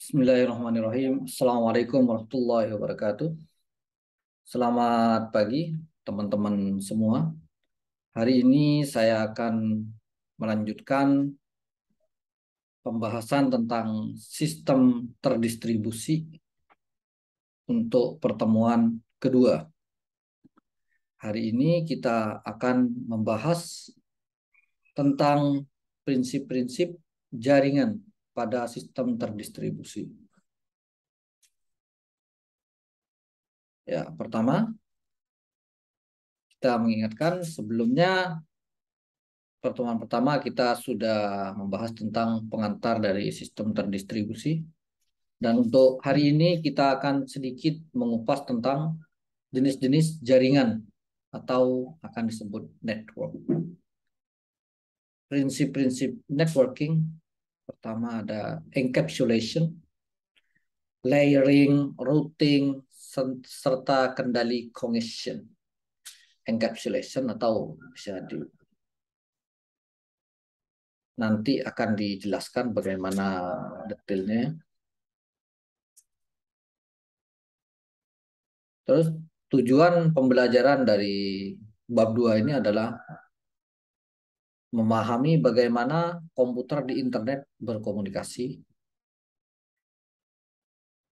Bismillahirrahmanirrahim. Assalamualaikum warahmatullahi wabarakatuh. Selamat pagi, teman-teman semua. Hari ini saya akan melanjutkan pembahasan tentang sistem terdistribusi untuk pertemuan kedua. Hari ini kita akan membahas tentang prinsip-prinsip jaringan pada sistem terdistribusi. Ya, pertama, kita mengingatkan sebelumnya pertemuan pertama kita sudah membahas tentang pengantar dari sistem terdistribusi. Dan untuk hari ini kita akan sedikit mengupas tentang jenis-jenis jaringan atau akan disebut network. Prinsip-prinsip networking pertama ada encapsulation, layering, routing, serta kendali congestion. Encapsulation atau bisa nanti akan dijelaskan bagaimana detailnya. Terus tujuan pembelajaran dari bab 2 ini adalah memahami bagaimana komputer di internet berkomunikasi.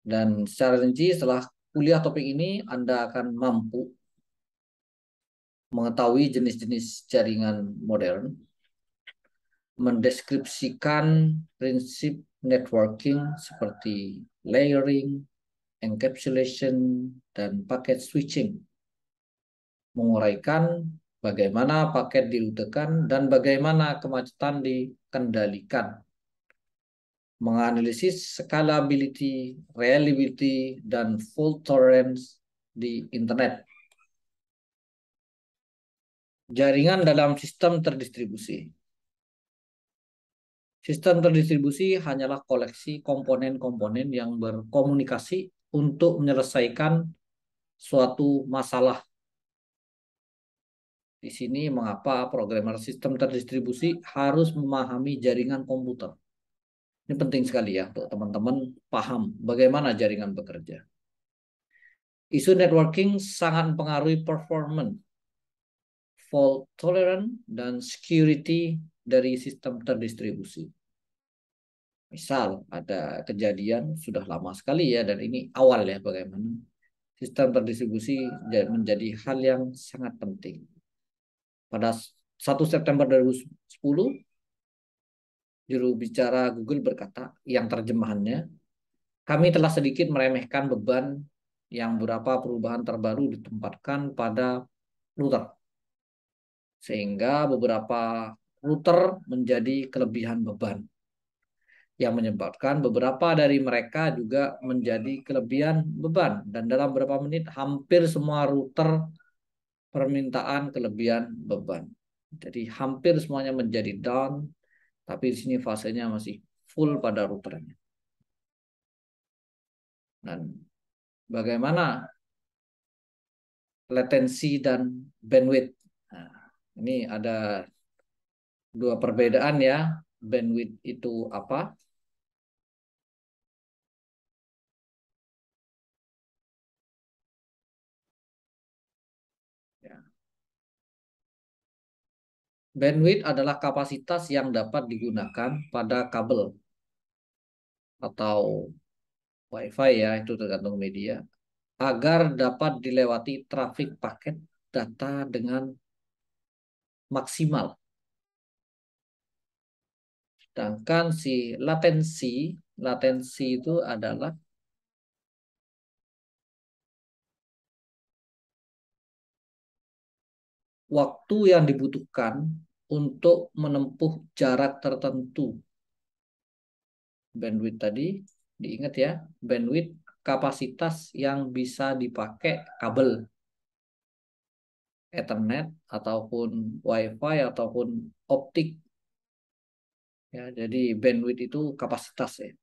Dan secara rinci setelah kuliah topik ini, Anda akan mampu mengetahui jenis-jenis jaringan modern, mendeskripsikan prinsip networking seperti layering, encapsulation, dan packet switching, menguraikan bagaimana paket dirutekan dan bagaimana kemacetan dikendalikan, menganalisis scalability, reliability, dan fault tolerance di internet. Jaringan dalam sistem terdistribusi. Sistem terdistribusi hanyalah koleksi komponen-komponen yang berkomunikasi untuk menyelesaikan suatu masalah. Di sini mengapa programmer sistem terdistribusi harus memahami jaringan komputer. Ini penting sekali ya untuk teman-teman paham bagaimana jaringan bekerja. Isu networking sangat mempengaruhi performance, fault tolerance, dan security dari sistem terdistribusi. Misal ada kejadian sudah lama sekali ya, dan ini awal ya bagaimana sistem terdistribusi menjadi hal yang sangat penting. Pada 1 September 2010, juru bicara Google berkata, yang terjemahannya, kami telah sedikit meremehkan beban yang beberapa perubahan terbaru ditempatkan pada router. Sehingga beberapa router menjadi kelebihan beban. Yang menyebabkan beberapa dari mereka juga menjadi kelebihan beban. Dan dalam beberapa menit hampir semua router permintaan kelebihan beban. Jadi hampir semuanya menjadi down, tapi di sini fasenya masih full pada routernya. Dan bagaimana latensi dan bandwidth. Nah, ini ada dua perbedaan ya. Bandwidth itu apa? Ya. Bandwidth adalah kapasitas yang dapat digunakan pada kabel atau WiFi ya, itu tergantung media, agar dapat dilewati trafik paket data dengan maksimal. Sedangkan si latensi itu adalah waktu yang dibutuhkan untuk menempuh jarak tertentu. Bandwidth tadi, diingat ya, bandwidth kapasitas yang bisa dipakai kabel Ethernet ataupun WiFi ataupun optik. Ya, jadi bandwidth itu kapasitas ya.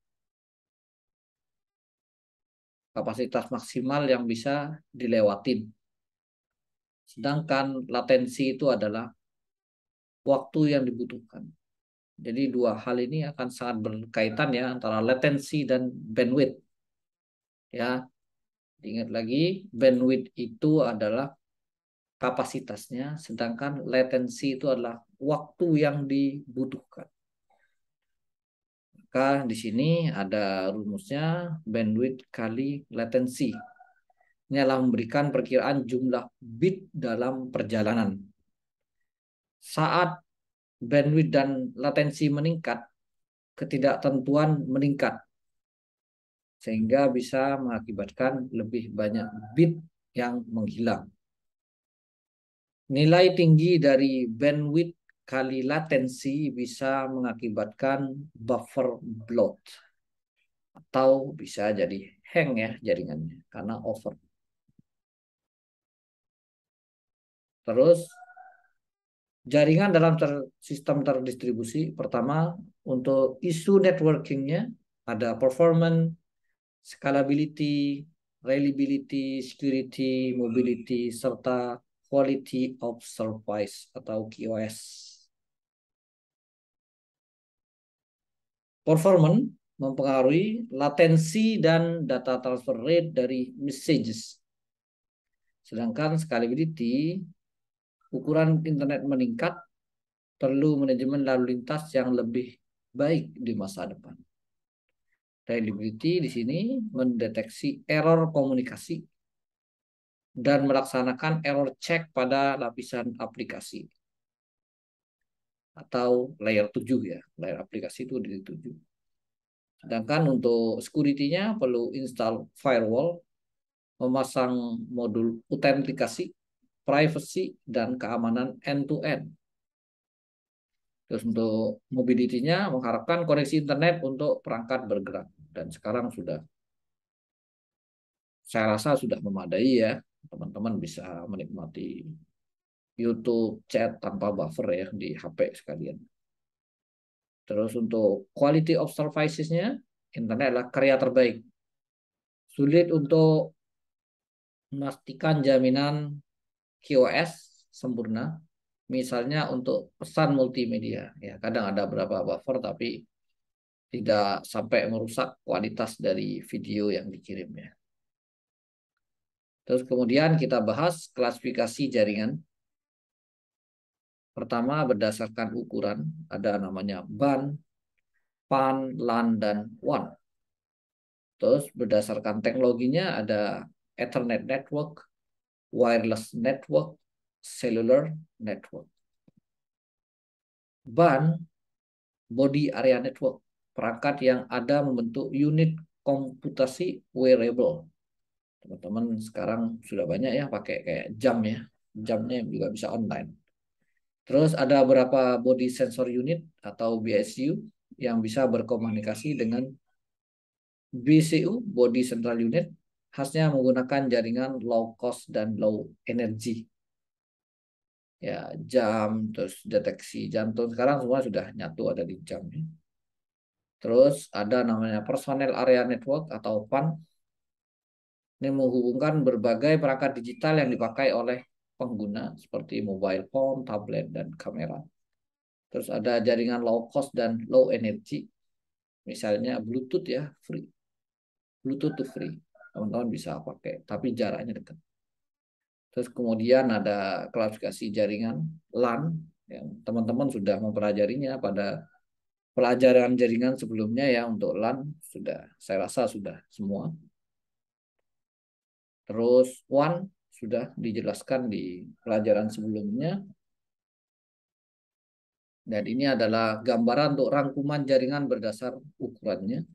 Kapasitas maksimal yang bisa dilewatin. Sedangkan latensi itu adalah waktu yang dibutuhkan. Jadi dua hal ini akan sangat berkaitan ya antara latensi dan bandwidth. Ya, ingat lagi bandwidth itu adalah kapasitasnya, sedangkan latensi itu adalah waktu yang dibutuhkan. Maka di sini ada rumusnya bandwidth kali latensi. Ini adalah memberikan perkiraan jumlah bit dalam perjalanan. Saat bandwidth dan latensi meningkat, ketidaktentuan meningkat, sehingga bisa mengakibatkan lebih banyak bit yang menghilang. Nilai tinggi dari bandwidth kali latensi bisa mengakibatkan buffer bloat atau bisa jadi hang ya jaringannya karena over. Terus jaringan dalam sistem terdistribusi pertama untuk isu networkingnya ada performance, scalability, reliability, security, mobility, serta quality of service atau QoS. Performance mempengaruhi latensi dan data transfer rate dari messages. Sedangkan scalability, ukuran internet meningkat, perlu manajemen lalu lintas yang lebih baik di masa depan. Reliability di sini mendeteksi error komunikasi dan melaksanakan error check pada lapisan aplikasi atau layer 7 ya, layer aplikasi itu di 7. Sedangkan untuk security-nya perlu install firewall, memasang modul autentikasi, privacy, dan keamanan end-to-end. Terus untuk mobility-nya mengharapkan koneksi internet untuk perangkat bergerak. Dan sekarang sudah, saya rasa sudah memadai ya. Teman-teman bisa menikmati YouTube, chat tanpa buffer ya di HP sekalian. Terus untuk quality of services-nya, internet adalah karya terbaik. Sulit untuk memastikan jaminan QoS sempurna. Misalnya untuk pesan multimedia, ya kadang ada beberapa buffer tapi tidak sampai merusak kualitas dari video yang dikirim ya. Terus kemudian kita bahas klasifikasi jaringan. Pertama berdasarkan ukuran, ada namanya BAN, PAN, LAN, dan WAN. Terus berdasarkan teknologinya ada Ethernet Network, Wireless Network, Cellular Network. BAN, Body Area Network, perangkat yang ada membentuk unit komputasi wearable. Teman-teman sekarang sudah banyak ya pakai kayak jam ya. Jamnya juga bisa online. Terus ada beberapa body sensor unit atau BSU yang bisa berkomunikasi dengan BCU, body central unit, khasnya menggunakan jaringan low cost dan low energy. Ya, jam, terus deteksi jantung sekarang semua sudah nyatu ada di jam. Terus ada namanya personal area network atau PAN. Ini menghubungkan berbagai perangkat digital yang dipakai oleh pengguna seperti mobile phone, tablet, dan kamera. Terus ada jaringan low cost dan low energy. Misalnya Bluetooth ya, free. Bluetooth tuh free. Teman-teman bisa pakai, tapi jaraknya dekat. Terus kemudian ada klasifikasi jaringan LAN yang teman-teman sudah mempelajarinya pada pelajaran jaringan sebelumnya ya untuk LAN sudah saya rasa sudah semua. Terus WAN sudah dijelaskan di pelajaran sebelumnya. Dan ini adalah gambaran untuk rangkuman jaringan berdasar ukurannya.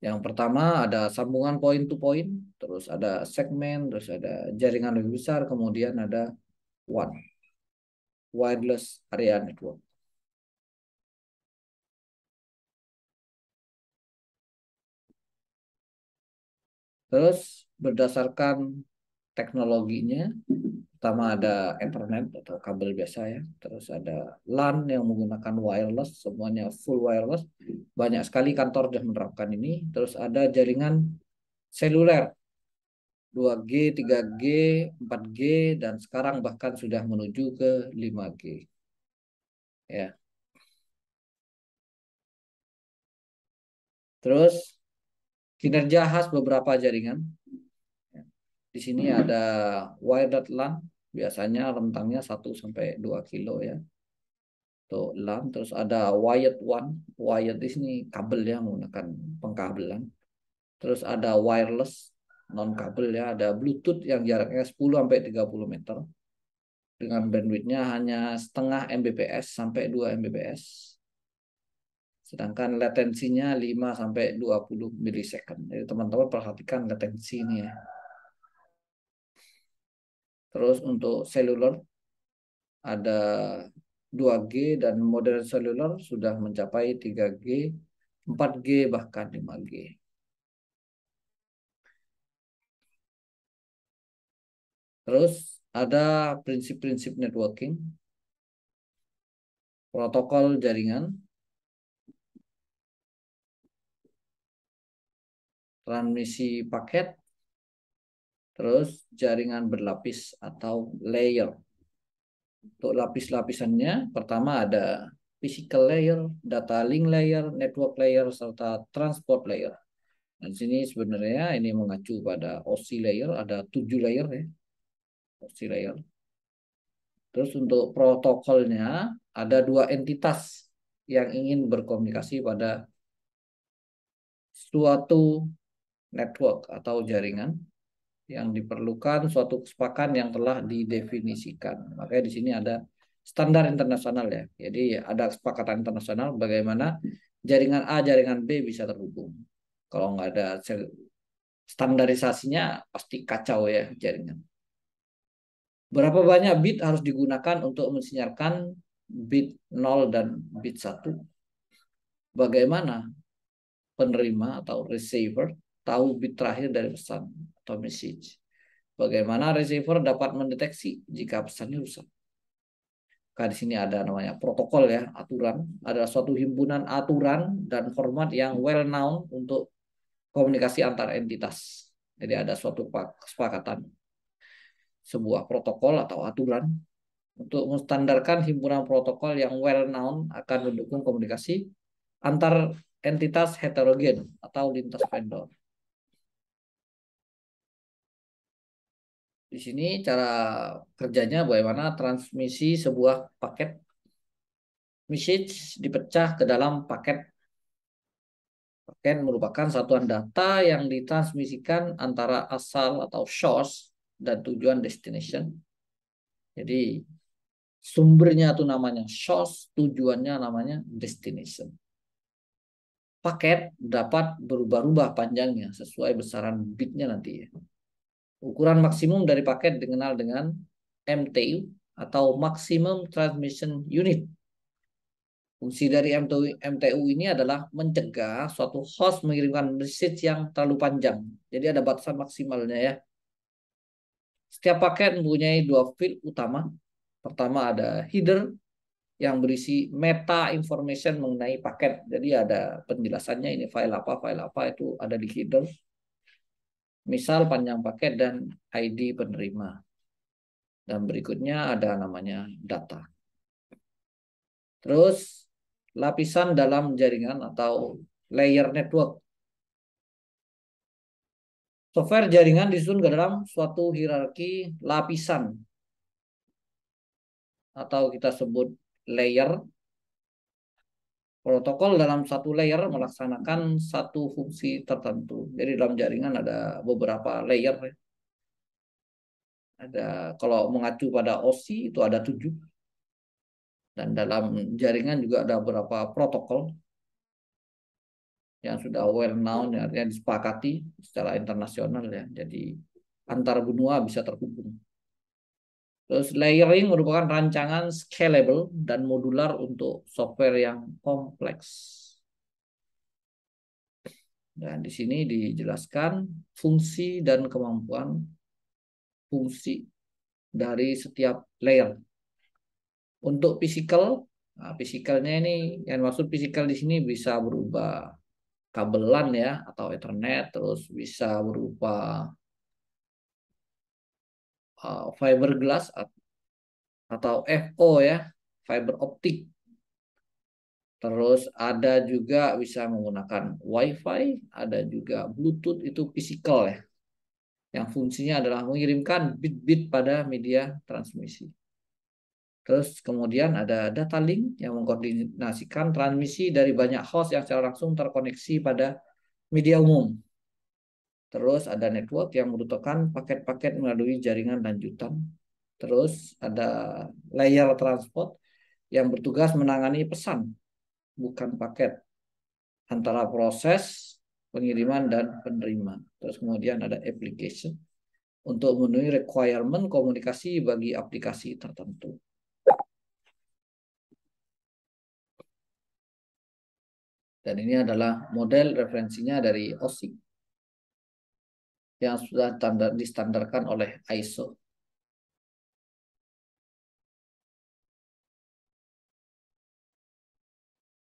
Yang pertama ada sambungan point to point, terus ada segmen, terus ada jaringan lebih besar, kemudian ada WAN, Wireless Area Network. Terus berdasarkan teknologinya, pertama ada Ethernet atau kabel biasa ya, terus ada LAN yang menggunakan wireless, semuanya full wireless. Banyak sekali kantor sudah menerapkan ini. Terus ada jaringan seluler 2G, 3G, 4G, dan sekarang bahkan sudah menuju ke 5G. Ya. Terus kinerja khas beberapa jaringan. Di sini ada wired LAN, biasanya rentangnya 1 sampai 2 kilo ya. Tuh LAN, terus ada wired one, wired di sini kabel ya menggunakan pengkabelan. Terus ada wireless non kabel ya, ada Bluetooth yang jaraknya 10 sampai 30 meter dengan bandwidthnya hanya setengah Mbps sampai 2 Mbps. Sedangkan latensinya 5 sampai 20 milisecond. Jadi teman-teman perhatikan latensi ini ya. Terus untuk seluler ada 2G dan modern seluler sudah mencapai 3G, 4G bahkan 5G. Terus ada prinsip-prinsip networking, protokol jaringan, transmisi paket, terus jaringan berlapis atau layer. Untuk lapis-lapisannya, pertama ada physical layer, data link layer, network layer, serta transport layer. Dan sini sebenarnya ini mengacu pada OSI layer, ada 7 layer ya, OSI layer. Terus untuk protokolnya, ada 2 entitas yang ingin berkomunikasi pada suatu network atau jaringan yang diperlukan suatu kesepakatan yang telah didefinisikan. Makanya di sini ada standar internasional ya. Jadi ada kesepakatan internasional bagaimana jaringan A, jaringan B bisa terhubung. Kalau nggak ada standarisasinya pasti kacau ya jaringan. Berapa banyak bit harus digunakan untuk mensinyalkan bit 0 dan bit 1? Bagaimana penerima atau receiver tahu bit terakhir dari pesan atau message? Bagaimana receiver dapat mendeteksi jika pesannya rusak? Nah, di sini ada namanya protokol ya, aturan. Ada suatu himpunan aturan dan format yang well known untuk komunikasi antar entitas. Jadi ada suatu kesepakatan, sebuah protokol atau aturan untuk menstandarkan himpunan protokol yang well known akan mendukung komunikasi antar entitas heterogen atau lintas vendor. Di sini cara kerjanya bagaimana transmisi sebuah paket message dipecah ke dalam paket. Paket merupakan satuan data yang ditransmisikan antara asal atau source dan tujuan destination. Jadi sumbernya itu namanya source, tujuannya namanya destination. Paket dapat berubah-ubah panjangnya sesuai besaran bitnya nanti ya. Ukuran maksimum dari paket dikenal dengan MTU atau Maximum Transmission Unit. Fungsi dari MTU ini adalah mencegah suatu host mengirimkan message yang terlalu panjang. Jadi ada batasan maksimalnya ya. Setiap paket mempunyai 2 field utama. Pertama ada header yang berisi meta information mengenai paket. Jadi ada penjelasannya ini file apa itu ada di header. Misal panjang paket dan ID penerima. Dan berikutnya ada namanya data. Terus lapisan dalam jaringan atau layer network. Software jaringan disusun ke dalam suatu hierarki lapisan atau kita sebut layer. Protokol dalam satu layer melaksanakan satu fungsi tertentu. Jadi dalam jaringan ada beberapa layer. Ada kalau mengacu pada OSI itu ada 7. Dan dalam jaringan juga ada beberapa protokol yang sudah well known ya, yang disepakati secara internasional ya. Jadi antar benua bisa terhubung. Terus layering merupakan rancangan scalable dan modular untuk software yang kompleks. Dan di sini dijelaskan fungsi dan kemampuan fungsi dari setiap layer. Untuk physical, nah, physicalnya ini yang maksud physical di sini bisa berubah kabelan ya atau Ethernet, terus bisa berupa fiberglass atau FO ya, fiber optik. Terus ada juga bisa menggunakan WiFi, ada juga Bluetooth itu physical ya, yang fungsinya adalah mengirimkan bit-bit pada media transmisi. Terus kemudian ada data link yang mengkoordinasikan transmisi dari banyak host yang secara langsung terkoneksi pada media umum. Terus ada network yang membutuhkan paket-paket melalui jaringan lanjutan. Terus ada layer transport yang bertugas menangani pesan, bukan paket, antara proses pengiriman dan penerima. Terus kemudian ada application untuk memenuhi requirement komunikasi bagi aplikasi tertentu. Dan ini adalah model referensinya dari OSIP yang sudah distandarkan oleh ISO.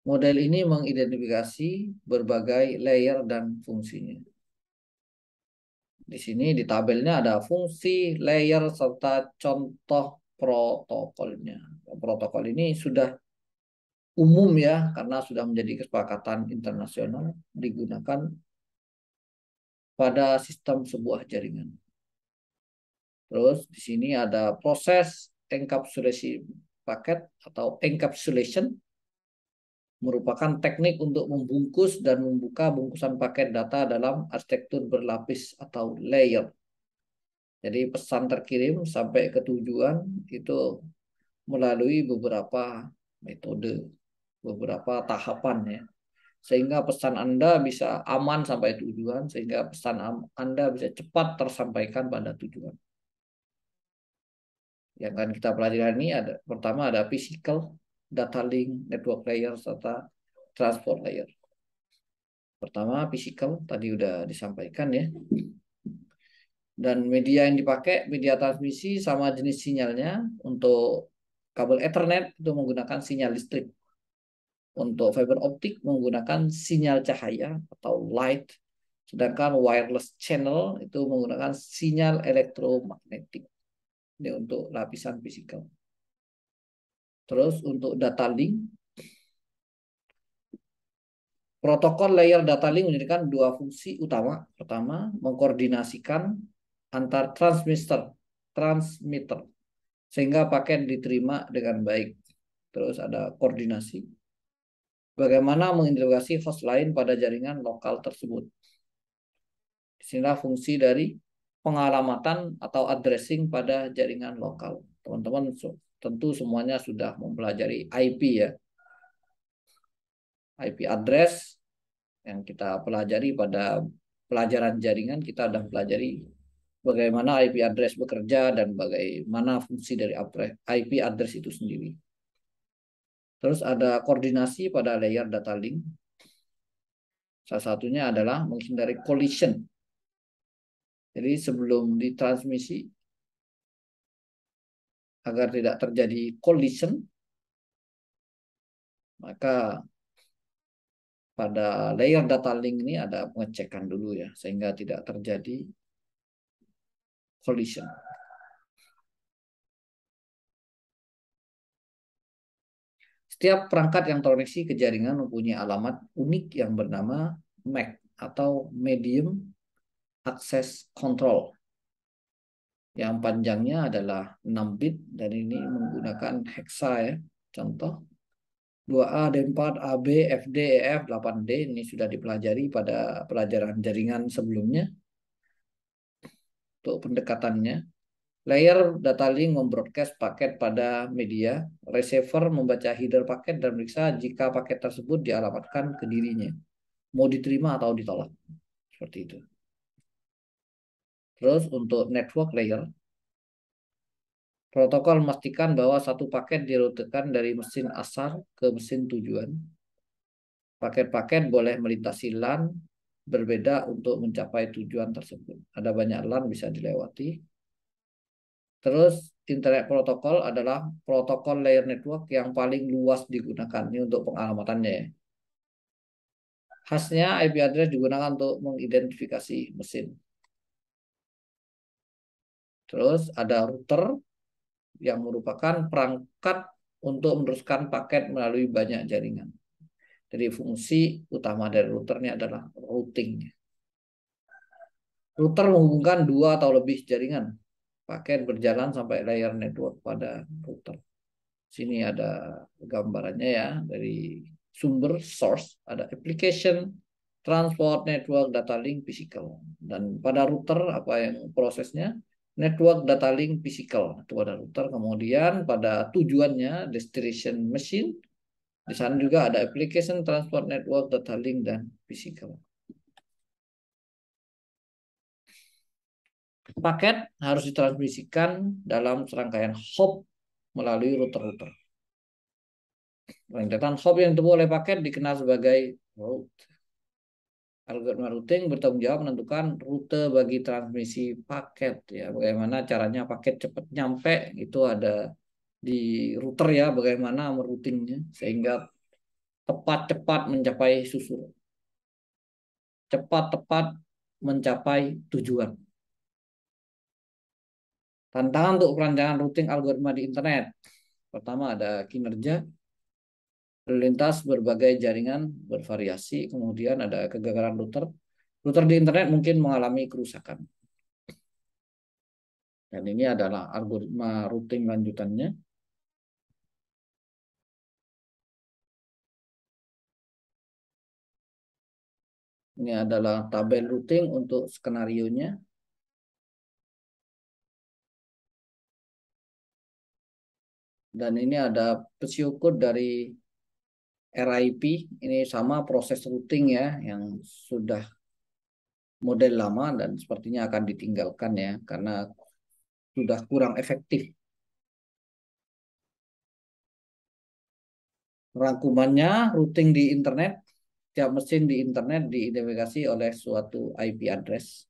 Model ini mengidentifikasi berbagai layer dan fungsinya. Di sini di tabelnya ada fungsi, layer, serta contoh protokolnya. Protokol ini sudah umum ya, karena sudah menjadi kesepakatan internasional digunakan pada sistem sebuah jaringan. Terus di sini ada proses encapsulasi paket atau encapsulation, merupakan teknik untuk membungkus dan membuka bungkusan paket data dalam arsitektur berlapis atau layer. Jadi pesan terkirim sampai ke tujuan itu melalui beberapa metode, beberapa tahapan ya. Sehingga pesan Anda bisa aman sampai tujuan, sehingga pesan Anda bisa cepat tersampaikan pada tujuan. Yang akan kita pelajari ini ada pertama ada physical, data link, network layer, serta transport layer. Pertama physical tadi udah disampaikan ya. Dan media yang dipakai, media transmisi sama jenis sinyalnya. Untuk kabel Ethernet itu menggunakan sinyal listrik. Untuk fiber optik menggunakan sinyal cahaya atau light. Sedangkan wireless channel itu menggunakan sinyal elektromagnetik. Ini untuk lapisan fisikal. Terus untuk data link, protokol layer data link menjadikan dua fungsi utama. Pertama, mengkoordinasikan antar transmitter sehingga paket diterima dengan baik. Terus ada koordinasi. Bagaimana mengintegrasi host lain pada jaringan lokal tersebut. Disinilah fungsi dari pengalamatan atau addressing pada jaringan lokal. Teman-teman tentu semuanya sudah mempelajari IP ya. IP address yang kita pelajari pada pelajaran jaringan, kita sudah pelajari bagaimana IP address bekerja dan bagaimana fungsi dari IP address itu sendiri. Terus ada koordinasi pada layer data link. Salah satunya adalah menghindari collision. Jadi sebelum ditransmisi, agar tidak terjadi collision, maka pada layer data link ini ada pengecekan dulu ya, sehingga tidak terjadi collision. Setiap perangkat yang terkoneksi ke jaringan mempunyai alamat unik yang bernama MAC atau Medium Access Control. Yang panjangnya adalah 6 bit dan ini menggunakan hexa ya. Contoh 2A, D4, AB, FD, EF, 8D ini sudah dipelajari pada pelajaran jaringan sebelumnya. Untuk pendekatannya, layer data link membroadcast paket pada media, receiver membaca header paket dan meriksa jika paket tersebut dialamatkan ke dirinya, mau diterima atau ditolak. Seperti itu. Terus untuk network layer, protokol memastikan bahwa satu paket dirutekan dari mesin asal ke mesin tujuan. Paket-paket boleh melintasi LAN berbeda untuk mencapai tujuan tersebut. Ada banyak LAN bisa dilewati. Terus Internet Protocol adalah protokol layer network yang paling luas digunakan. Ini untuk pengalamannya ya. Khasnya IP address digunakan untuk mengidentifikasi mesin. Terus ada router yang merupakan perangkat untuk meneruskan paket melalui banyak jaringan. Jadi fungsi utama dari router ini adalah routing. Router menghubungkan dua atau lebih jaringan. Paket berjalan sampai layer network pada router. Sini ada gambarannya ya dari sumber source, ada application, transport, network, data link, physical. Dan pada router apa yang prosesnya? Network, data link, physical itu pada router. Kemudian pada tujuannya destination machine. Di sana juga ada application, transport, network, data link, dan physical. Paket harus ditransmisikan dalam serangkaian hop melalui router-router. Rentetan hop yang ditempuh oleh paket dikenal sebagai route. Algoritma routing bertanggung jawab menentukan rute bagi transmisi paket ya. Bagaimana caranya paket cepat nyampe itu ada di router ya, bagaimana meroutingnya sehingga tepat-cepat mencapai susunan. Cepat-tepat mencapai tujuan. Tantangan untuk perancangan routing algoritma di internet. Pertama ada kinerja, lalu lintas berbagai jaringan bervariasi, kemudian ada kegagalan router. Router di internet mungkin mengalami kerusakan. Dan ini adalah algoritma routing lanjutannya. Ini adalah tabel routing untuk skenario-nya. Dan ini ada pseudocode dari RIP. Ini sama proses routing ya, yang sudah model lama dan sepertinya akan ditinggalkan ya, karena sudah kurang efektif. Rangkumannya, routing di internet, tiap mesin di internet diidentifikasi oleh suatu IP address.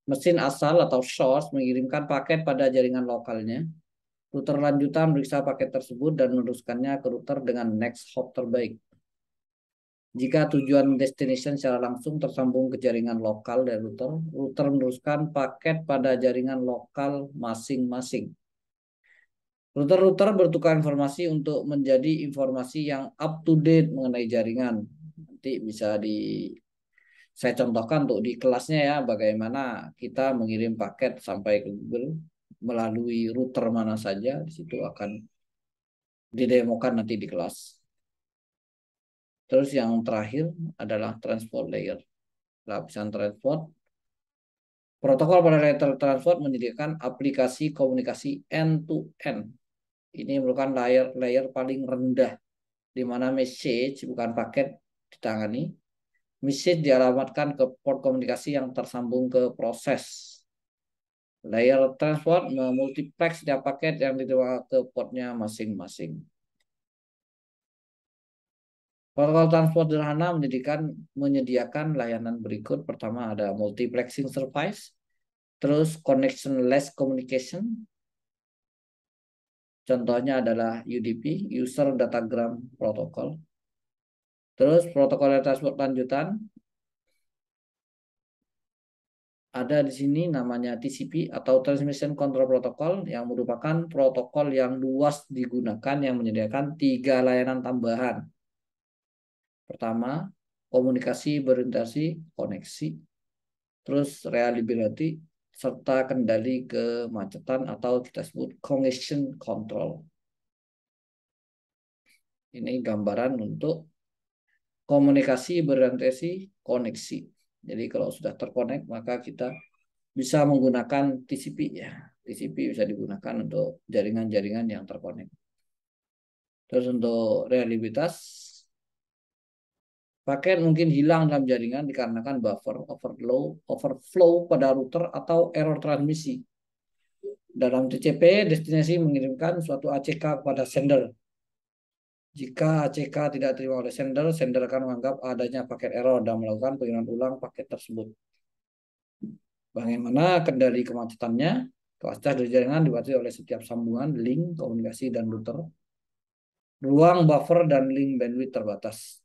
Mesin asal atau source mengirimkan paket pada jaringan lokalnya. Router lanjutan meriksa paket tersebut dan meneruskannya ke router dengan next hop terbaik. Jika tujuan destination secara langsung tersambung ke jaringan lokal dari router, router meneruskan paket pada jaringan lokal masing-masing. Router-router bertukar informasi untuk menjadi informasi yang up to date mengenai jaringan. Nanti bisa saya contohkan untuk di kelasnya ya, bagaimana kita mengirim paket sampai ke Google melalui router mana saja. Di situ akan didemokan nanti di kelas. Terus yang terakhir adalah transport layer. Lapisan transport. Protokol pada layer transport menyediakan aplikasi komunikasi end-to-end. Ini merupakan layer paling rendah, di mana message, bukan paket, ditangani. Message dialamatkan ke port komunikasi yang tersambung ke proses. Layer transport memultiplex setiap paket yang diterima ke portnya masing-masing. Protokol transport sederhana menyediakan layanan berikut. Pertama ada multiplexing service, terus connectionless communication. Contohnya adalah UDP, User Datagram Protocol. Terus protokol transport lanjutan ada di sini namanya TCP atau Transmission Control Protocol yang merupakan protokol yang luas digunakan yang menyediakan 3 layanan tambahan. Pertama, komunikasi berorientasi koneksi, terus reliability, serta kendali kemacetan atau kita sebut congestion control. Ini gambaran untuk komunikasi berorientasi koneksi. Jadi kalau sudah terkonek maka kita bisa menggunakan TCP ya. TCP bisa digunakan untuk jaringan-jaringan yang terkonek. Terus untuk reliabilitas, paket mungkin hilang dalam jaringan dikarenakan buffer overflow pada router atau error transmisi. Dalam TCP, destinasi mengirimkan suatu ACK kepada sender. Jika ACK tidak terima oleh sender, sender akan menganggap adanya paket error dan melakukan pengiriman ulang paket tersebut. Bagaimana kendali kemacetannya? Kapasitas dari jaringan dibatasi oleh setiap sambungan, link, komunikasi, dan router. Ruang buffer dan link bandwidth terbatas.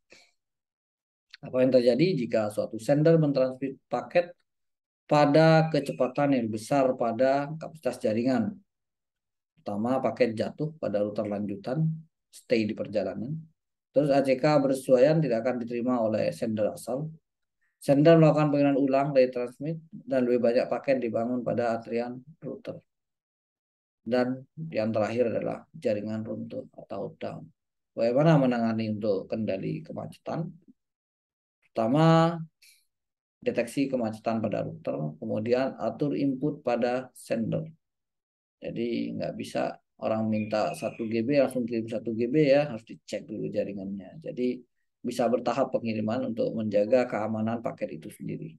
Apa yang terjadi jika suatu sender mentransmit paket pada kecepatan yang besar pada kapasitas jaringan. Pertama, paket jatuh pada router lanjutan, stay di perjalanan. Terus ACK bersesuaian tidak akan diterima oleh sender asal. Sender melakukan pengiriman ulang dari transmit dan lebih banyak paket dibangun pada antrian router. Dan yang terakhir adalah jaringan runtuh atau down. Bagaimana menangani untuk kendali kemacetan? Pertama, deteksi kemacetan pada router, kemudian atur input pada sender. Jadi nggak bisa orang minta 1 GB langsung kirim 1 GB ya, harus dicek dulu jaringannya. Jadi bisa bertahap pengiriman untuk menjaga keamanan paket itu sendiri.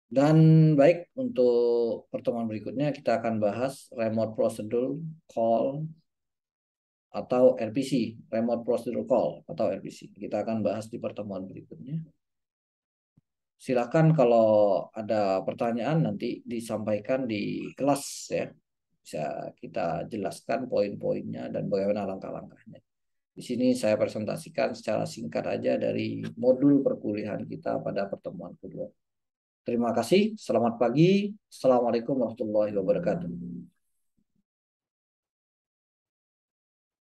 Dan baik, untuk pertemuan berikutnya kita akan bahas remote procedure call atau RPC, remote procedure call atau RPC. Kita akan bahas di pertemuan berikutnya. Silakan kalau ada pertanyaan nanti disampaikan di kelas ya. Bisa kita jelaskan poin-poinnya dan bagaimana langkah-langkahnya. Di sini saya presentasikan secara singkat aja dari modul perkuliahan kita pada pertemuan kedua. Terima kasih, selamat pagi. Assalamualaikum warahmatullahi wabarakatuh.